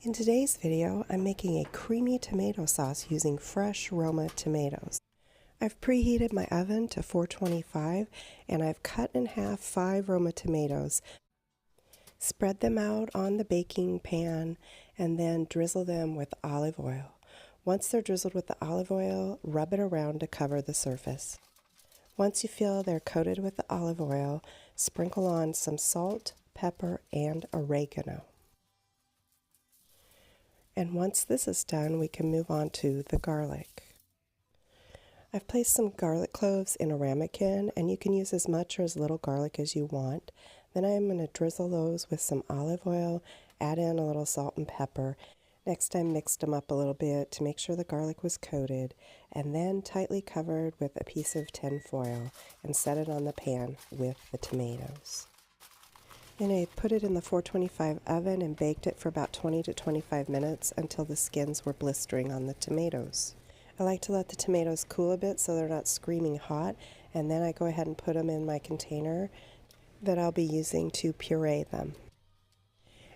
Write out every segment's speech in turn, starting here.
In today's video, I'm making a creamy tomato sauce using fresh Roma tomatoes. I've preheated my oven to 425 and I've cut in half 5 Roma tomatoes. Spread them out on the baking pan and then drizzle them with olive oil. Once they're drizzled with the olive oil, rub it around to cover the surface. Once you feel they're coated with the olive oil, sprinkle on some salt, pepper, and oregano. And once this is done, we can move on to the garlic. I've placed some garlic cloves in a ramekin, and you can use as much or as little garlic as you want. Then I'm going to drizzle those with some olive oil, add in a little salt and pepper. Next I mixed them up a little bit to make sure the garlic was coated, and then tightly covered with a piece of tin foil and set it on the pan with the tomatoes. Then I put it in the 425 oven and baked it for about 20 to 25 minutes until the skins were blistering on the tomatoes. I like to let the tomatoes cool a bit so they're not screaming hot, and then I go ahead and put them in my container that I'll be using to puree them.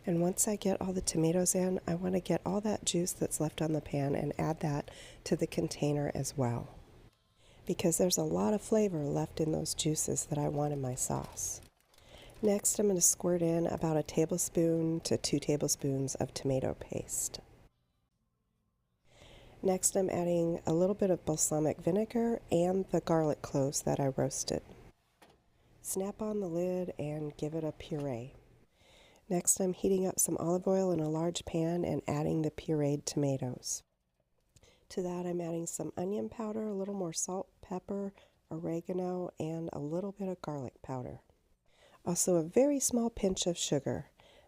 And once I get all the tomatoes in, I want to get all that juice that's left on the pan and add that to the container as well, because there's a lot of flavor left in those juices that I want in my sauce. Next, I'm going to squirt in about a tablespoon to 2 tablespoons of tomato paste. Next, I'm adding a little bit of balsamic vinegar and the garlic cloves that I roasted. Snap on the lid and give it a puree. Next, I'm heating up some olive oil in a large pan and adding the pureed tomatoes. To that, I'm adding some onion powder, a little more salt, pepper, oregano, and a little bit of garlic powder. Also a very small pinch of sugar.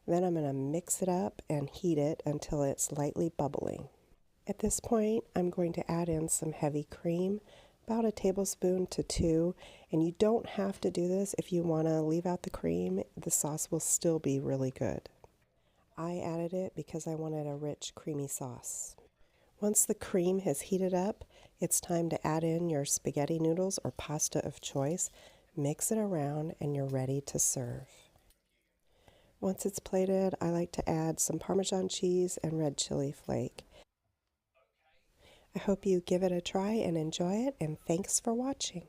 Then I'm going to mix it up and heat it until it's lightly bubbling. At this point, I'm going to add in some heavy cream, about a tablespoon to 2, and you don't have to do this. If you want to leave out the cream, the sauce will still be really good. I added it because I wanted a rich, creamy sauce. Once the cream has heated up, it's time to add in your spaghetti noodles or pasta of choice. Mix it around and you're ready to serve. Once it's plated, I like to add some Parmesan cheese and red chili flake. I hope you give it a try and enjoy it, and thanks for watching.